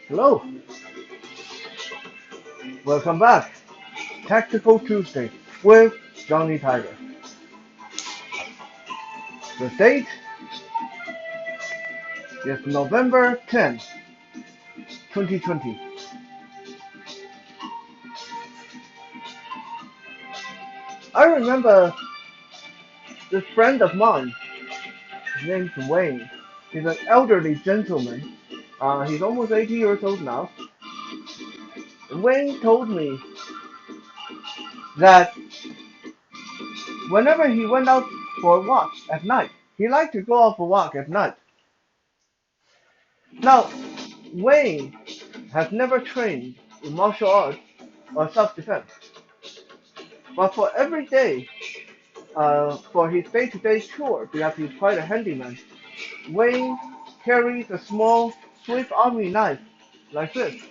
Hello, welcome back. Tactical Tuesday with Johnny Tiger. The date is November 10th, 2020. I remember this friend of mine, his name's Wayne. He's an elderly gentleman. He's almost 80 years old now. Wayne told me that whenever he went out for a walk at night, he liked to go out for a walk at night. Now, Wayne has never trained in martial arts or self-defense, but for every day, for his day-to-day chore, because he's quite a handyman, Wayne carries a small Swiss Army knife like this,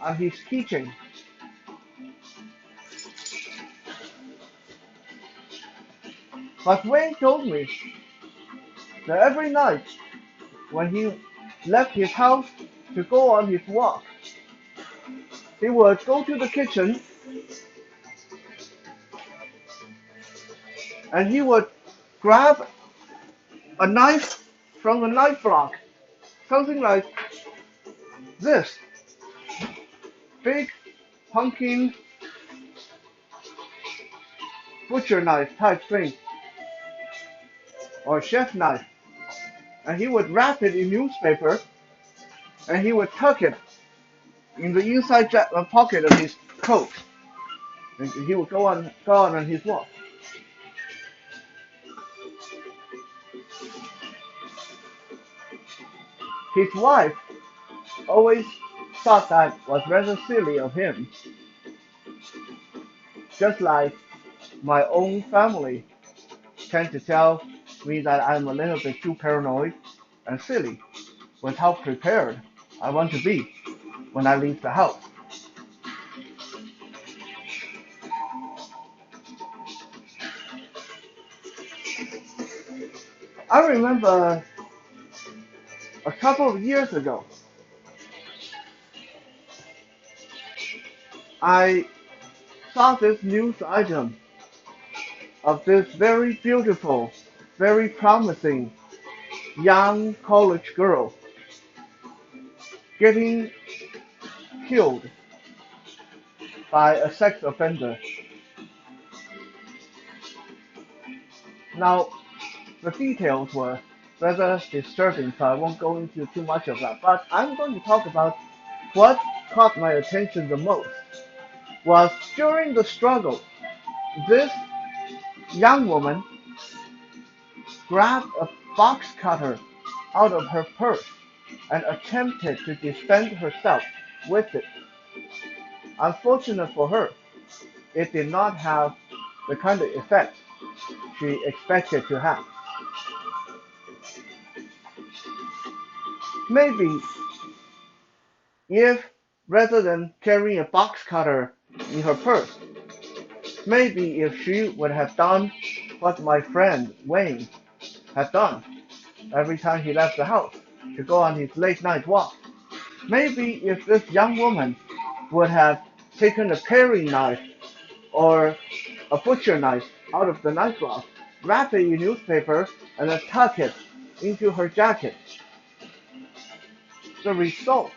and he's teaching. But Wayne told me that every night when he left his house to go on his walk, he would go to the kitchen and he would grab a knife from the knife block, something like this big pumpkin butcher knife type thing, or chef knife, and he would wrap it in newspaper and he would tuck it in the inside pocket of his coat, and he would go on his walk. His wife always thought that was rather silly of him, just like my own family tend to tell me that I'm a little bit too paranoid and silly with how prepared I want to be when I leave the house. I remember a couple of years ago, I saw this news item of this very beautiful, very promising young college girl getting killed by a sex offender. Now, the details were rather disturbing, so I won't go into too much of that. But I'm going to talk about what caught my attention the most was during the struggle, this young woman grabbed a box cutter out of her purse and attempted to defend herself with it. Unfortunate for her, it did not have the kind of effect she expected to have. Maybe if rather than carrying a box cutter in her purse, maybe if she would have done what my friend Wayne had done every time he left the house to go on his late night walk, maybe if this young woman would have taken a paring knife or a butcher knife out of the knife block, wrap it in newspaper, and then tuck it into her jacket, the result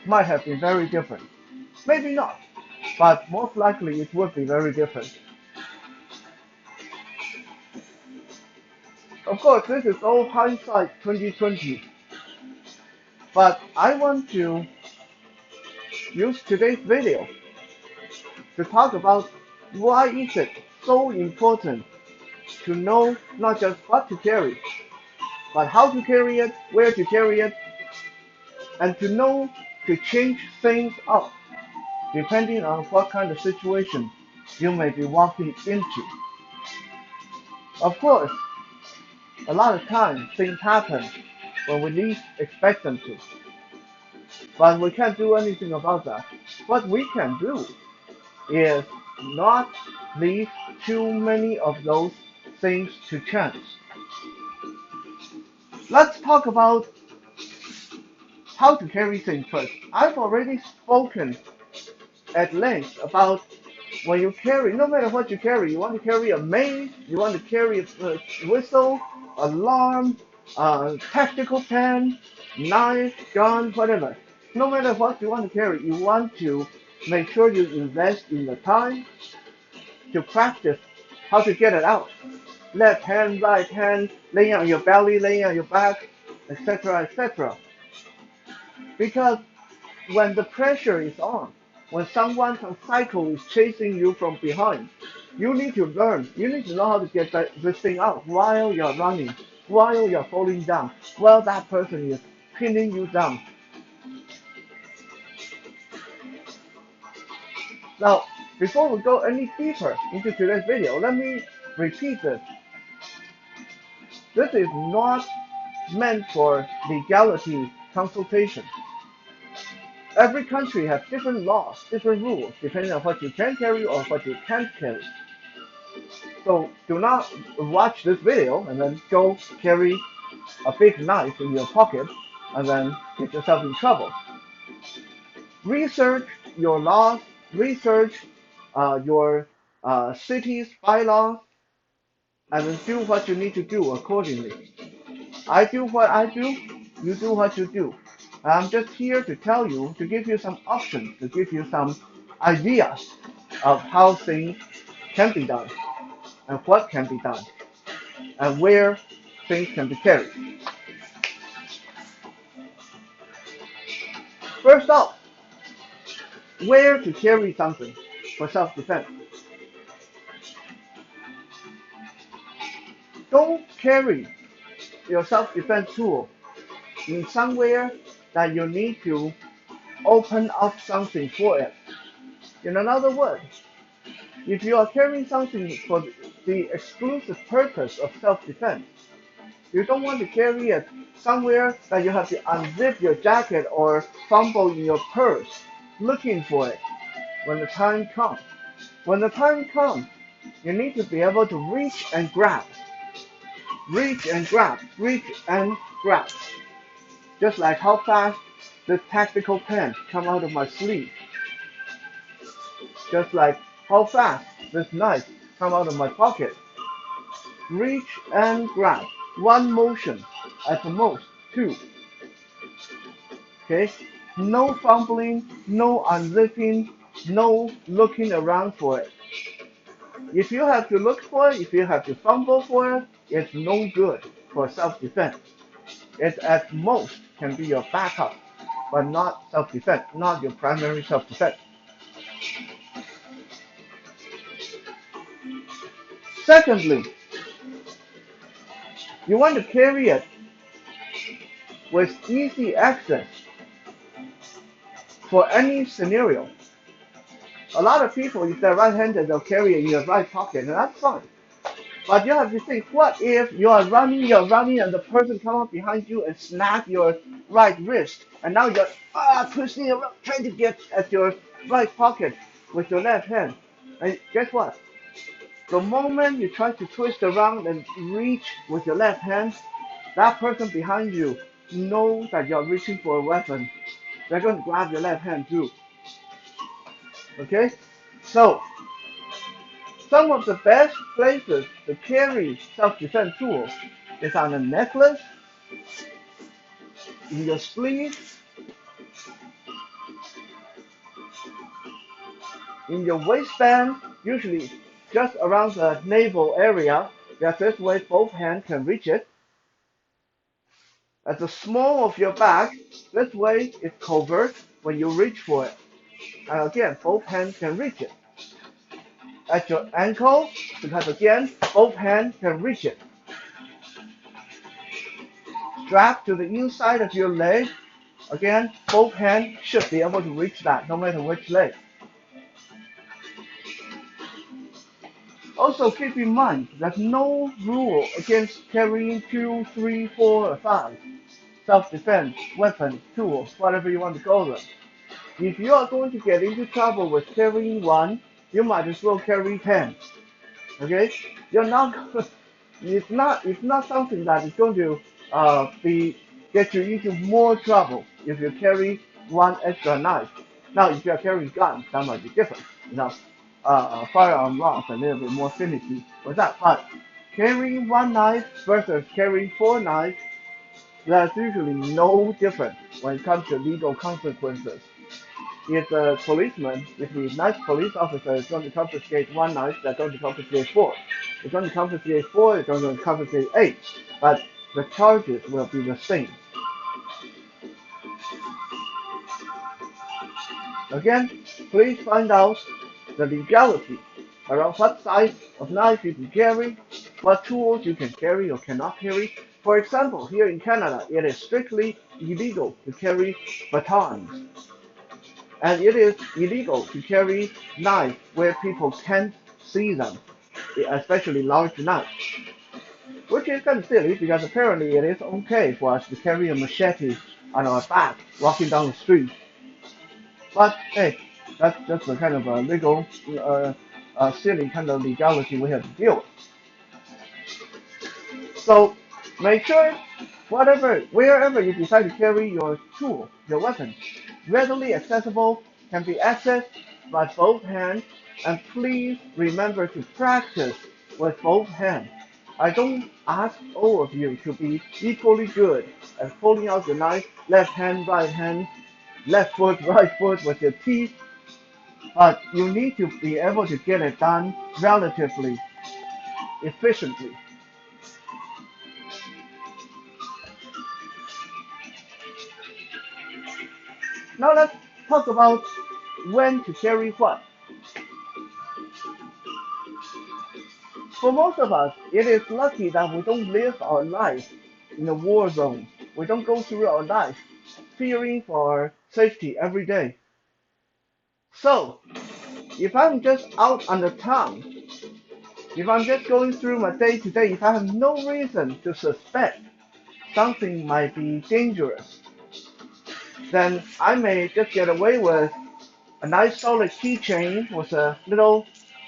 might have been very different. Maybe not, but most likely it would be very different. Of course, this is all hindsight 2020, but I want to use today's video to talk about why is it so important to know not just what to carry, but how to carry it, where to carry it, and to know to change things up depending on what kind of situation you may be walking into. Of course, a lot of times things happen when we least expect them to, but we can't do anything about that. What we can do is not leave too many of those things to chance. Let's talk about how to carry things first. I've already spoken at length about when you carry, no matter what you carry, you want to carry a mace, you want to carry a whistle, alarm, tactical pen, knife, gun, whatever. No matter what you want to carry, you want to make sure you invest in the time to practice how to get it out. Left hand, right hand, laying on your belly, laying on your back, etc., etc. Because when the pressure is on, when someone on cycle is chasing you from behind, you need to learn. You need to know how to get this thing out while you're running, while you're falling down, while that person is pinning you down. Now, before we go any deeper into today's video, let me repeat this. This is not meant for legality consultation. Every country has different laws, different rules, depending on what you can carry or what you can't carry. So do not watch this video and then go carry a big knife in your pocket and then get yourself in trouble. Research your laws, research your city's bylaws, and then do what you need to do accordingly. I do what I do, you do what you do. I'm just here to tell you, to give you some options, to give you some ideas of how things can be done, and what can be done, and where things can be carried. First off, where to carry something for self-defense. Don't carry your self-defense tool in somewhere that you need to open up something for it. In other words, if you are carrying something for the exclusive purpose of self-defense, you don't want to carry it somewhere that you have to unzip your jacket or fumble in your purse looking for it when the time comes. When the time comes, you need to be able to reach and grab. Reach and grab, reach and grab. Just like how fast this tactical pen come out of my sleeve. Just like how fast this knife come out of my pocket. Reach and grab. One motion, at the most, two. Okay? No fumbling, no unzipping, no looking around for it. If you have to look for it, if you have to fumble for it, it's no good for self-defense. It at most can be your backup, but not self-defense, not your primary self-defense. Secondly, you want to carry it with easy access for any scenario. A lot of people, if they're right-handed, they'll carry it in their right pocket, and that's fine. But you have to think, what if you're running, and the person comes up behind you and snap your right wrist, and now you're twisting around, trying to get at your right pocket with your left hand. And guess what? The moment you try to twist around and reach with your left hand, that person behind you knows that you're reaching for a weapon. They're going to grab your left hand too. Okay? So, some of the best places to carry self-defense tools is on a necklace, in your sleeve, in your waistband, usually just around the navel area, that this way both hands can reach it. At the small of your back, this way it's covert when you reach for it. And again, both hands can reach it. At your ankle, because again, both hands can reach it. Strapped to the inside of your leg, again, both hands should be able to reach that, no matter which leg. Also keep in mind that no rule against carrying 2, 3, 4, or 5 self-defense, weapons, tools, whatever you want to call them. If you are going to get into trouble with carrying one, you might as well carry 10. Okay? You're not. It's not something that is going to get you into more trouble. if you carry one extra knife. Now, if you are carrying guns, that might be different. Firearm rounds a little bit more finicky with that. But carrying one knife versus carrying four knives, there's usually no difference when it comes to legal consequences. If a policeman, if the nice police officer is going to confiscate one knife, they're going to confiscate four. They're going to confiscate four, they're going to confiscate eight. But the charges will be the same. Again, please find out the legality around what size of knife you can carry, what tools you can carry or cannot carry. For example, here in Canada, it is strictly illegal to carry batons. And it is illegal to carry knives where people can't see them, especially large knives. Which is kind of silly because apparently it is okay for us to carry a machete on our back walking down the street. But hey, that's just a kind of a legal, silly kind of legality we have to deal with. So make sure wherever you decide to carry your tool, your weapon, readily accessible, can be accessed by both hands, and please remember to practice with both hands. I don't ask all of you to be equally good at pulling out the knife, left hand, left foot, right foot with your teeth, but you need to be able to get it done relatively efficiently. Now let's talk about when to carry what. For most of us, it is lucky that we don't live our life in a war zone. We don't go through our life fearing for safety every day. So, if I'm just out on the town, if I'm just going through my day to day, if I have no reason to suspect something might be dangerous, then I may just get away with a nice solid keychain with a little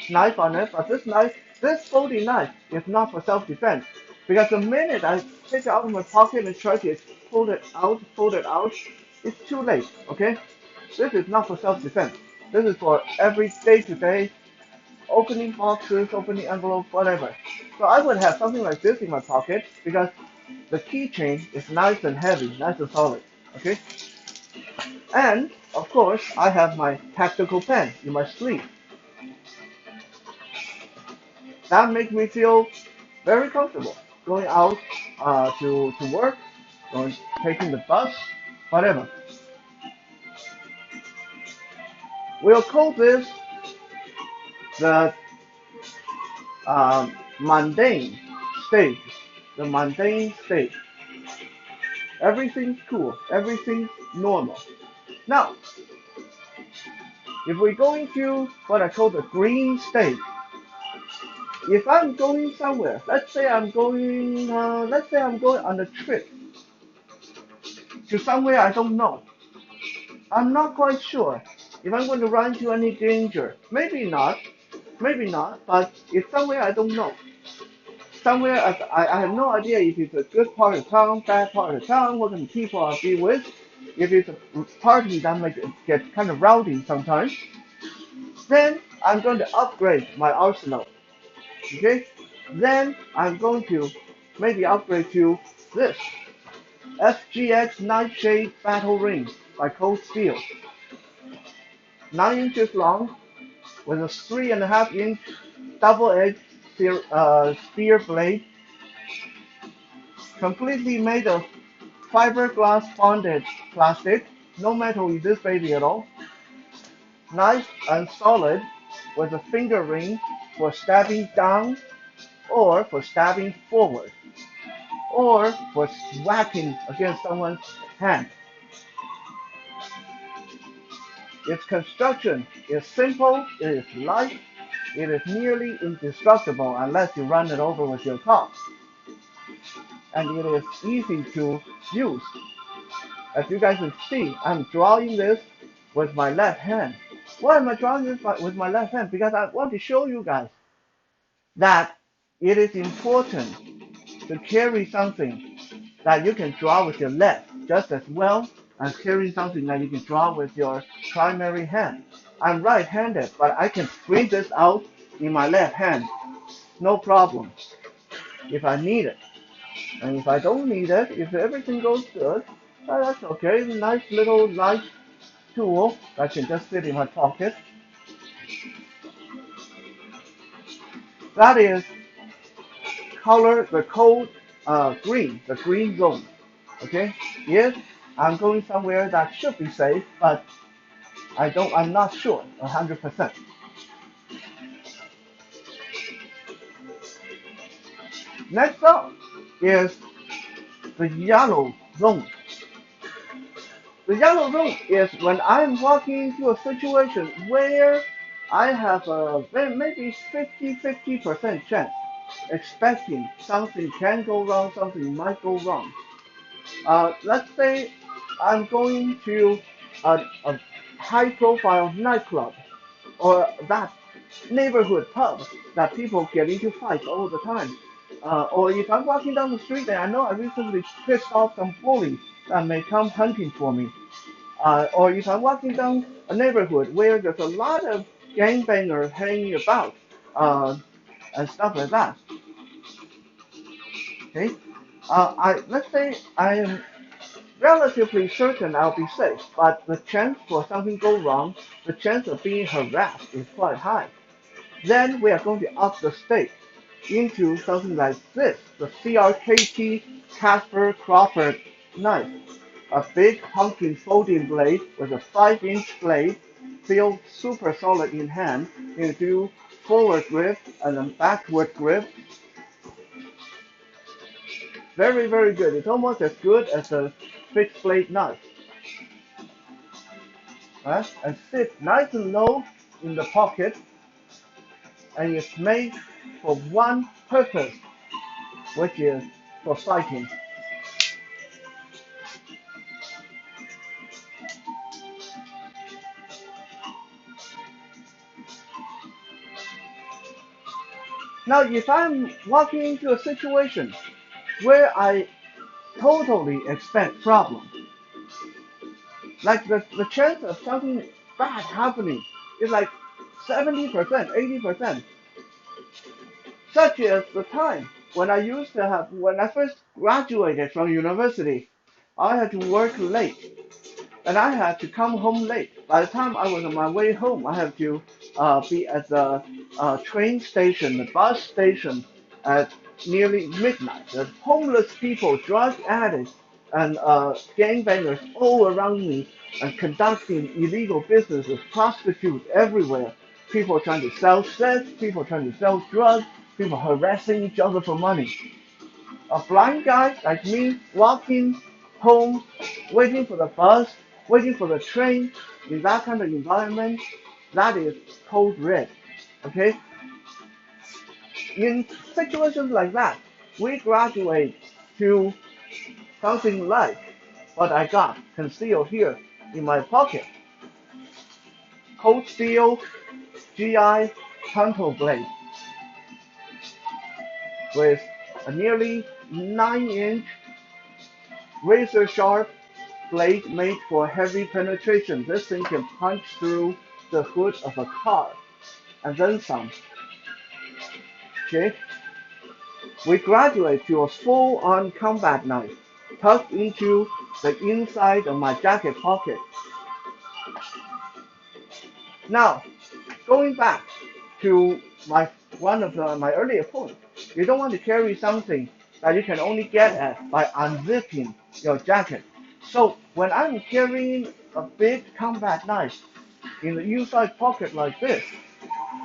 knife on it. But this folding knife is not for self-defense. Because the minute I take it out of my pocket and try to pull it out, it's too late, okay? This is not for self-defense. This is for every day-to-day opening boxes, opening envelopes, whatever. So I would have something like this in my pocket because the keychain is nice and heavy, nice and solid, okay? And, of course, I have my tactical pen in my sleeve. That makes me feel very comfortable going out to work, taking the bus, whatever. We'll call this the mundane stage. The mundane stage. Everything's cool. Everything's normal. Now, if we go into what I call the green state, if I'm going somewhere, let's say I'm going on a trip to somewhere I don't know. I'm not quite sure if I'm going to run into any danger. Maybe not, but it's somewhere I don't know. Somewhere I have no idea if it's a good part of town, bad part of town, what kind of people I'll be with. If it's a party that might get kind of rowdy sometimes, then I'm going to upgrade my arsenal. Okay? Then I'm going to maybe upgrade to this FGX Nightshade Battle Ring by Cold Steel. 9 inches long with a 3.5-inch double-edged spear blade, completely made of fiberglass bonded plastic, no metal in this baby at all. Nice and solid with a finger ring for stabbing down or for stabbing forward or for whacking against someone's hand. Its construction is simple, it is light, it is nearly indestructible unless you run it over with your car. And it is easy to use. As you guys can see, I'm drawing this with my left hand. Why am I drawing this with my left hand? Because I want to show you guys that it is important to carry something that you can draw with your left just as well and carrying something that you can draw with your primary hand. I'm right-handed, but I can print this out in my left hand, no problem, if I need it. And if I don't need it, if everything goes good, that's okay. Nice little light tool that can just fit in my pocket. That is color the code green, the green zone. Okay? Yes, I'm going somewhere that should be safe, but I'm not sure 100%. Next up is the yellow zone. The yellow zone is when I'm walking into a situation where I have a maybe 50% chance expecting something can go wrong, something might go wrong. Let's say I'm going to a high profile nightclub or that neighborhood pub that people get into fights all the time. Or if I'm walking down the street and I know I recently pissed off some bully that may come hunting for me. Or if I'm walking down a neighborhood where there's a lot of gangbangers hanging about and stuff like that. Okay, let's say I am relatively certain I'll be safe, but the chance for something go wrong, the chance of being harassed is quite high. Then we are going to up the stake into something like this, the CRKT Casper Crawford knife. A big pumpkin folding blade with a 5-inch blade, feel super solid in hand. You do forward grip and then backward grip. Very, very good. It's almost as good as a fixed blade knife. Right? And sit nice and low in the pocket, and it's made for one purpose, which is for fighting. Now, if I'm walking into a situation where I totally expect problems, like the chance of something bad happening is like 70%, 80%, such as the time when I first graduated from university, I had to work late and I had to come home late. By the time I was on my way home, I had to be at the train station, the bus station at nearly midnight. There's homeless people, drug addicts, and gangbangers all around me and conducting illegal businesses, prostitutes everywhere. People trying to sell sex, people trying to sell drugs, people harassing each other for money. A blind guy like me walking home, waiting for the bus, waiting for the train, in that kind of environment, that is code red. Okay? In situations like that, we graduate to something like what I got concealed here in my pocket. Cold steel GI Tonto blade with a nearly 9-inch razor sharp blade made for heavy penetration. This thing can punch through the hood of a car and then some. Okay? We graduate to a full-on combat knife tucked into the inside of my jacket pocket. Now, going back to one of my earlier points, you don't want to carry something that you can only get at by unzipping your jacket. So when I'm carrying a big combat knife in the inside pocket like this,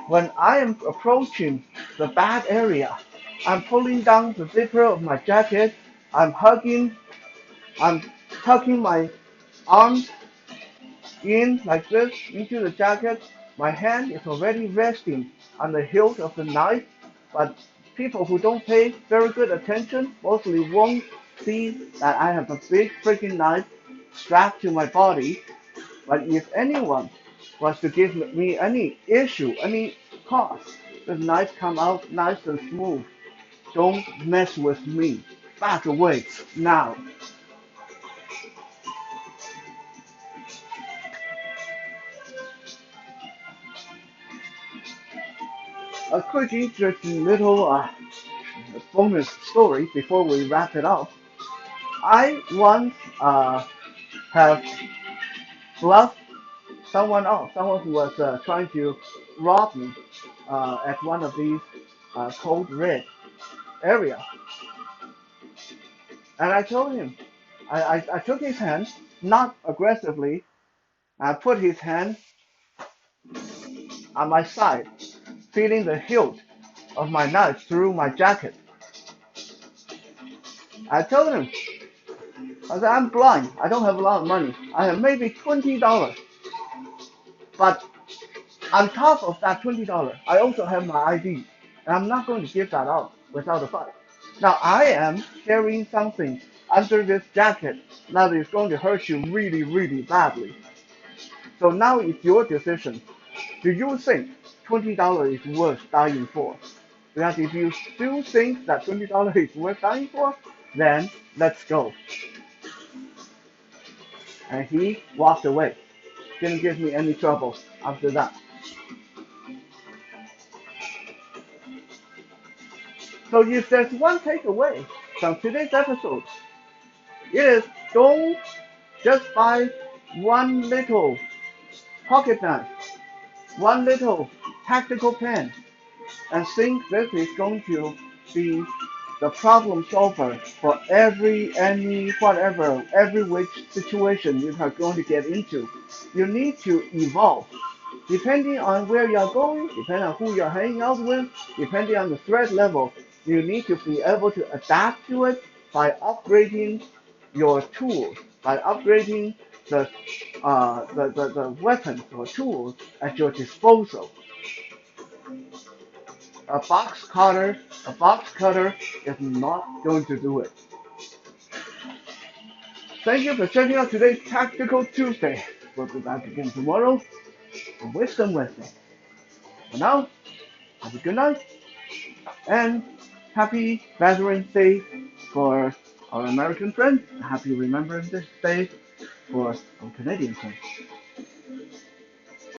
when I am approaching the bad area, I'm pulling down the zipper of my jacket, I'm I'm tucking my arms in like this into the jacket. My hand is already resting on the hilt of the knife, but people who don't pay very good attention mostly won't see that I have a big freaking knife strapped to my body. But if anyone was to give me any issue, any cause, the knife come out nice and smooth. Don't mess with me. Back away now. a quick interesting little bonus story before we wrap it up. I once have bluffed someone off, someone who was trying to rob me at one of these cold red area. And I told him, I took his hand, not aggressively, I put his hand on my side, feeling the hilt of my knife through my jacket. I told him, I said, I'm blind. I don't have a lot of money. I have maybe $20. But on top of that $20, I also have my ID. And I'm not going to give that up without a fight. Now, I am carrying something under this jacket that is going to hurt you really, really badly. So now it's your decision. Do you think $20 is worth dying for? Because if you still think that $20 is worth dying for, then let's go. And he walked away. Didn't give me any trouble after that. So if there's one takeaway from today's episode, it is don't just buy one little pocket knife, one little tactical pen, and think this is going to be the problem solver for every which situation you are going to get into. You need to evolve. Depending on where you're going, depending on who you're hanging out with, depending on the threat level, you need to be able to adapt to it by upgrading your tools, by upgrading the weapons or tools at your disposal. A box cutter is not going to do it. Thank you for checking out today's Tactical Tuesday. We'll be back again tomorrow on Wisdom Wednesday. For now, have a good night and happy Veterans Day for our American friends. Happy Remembrance Day for our Canadian friends.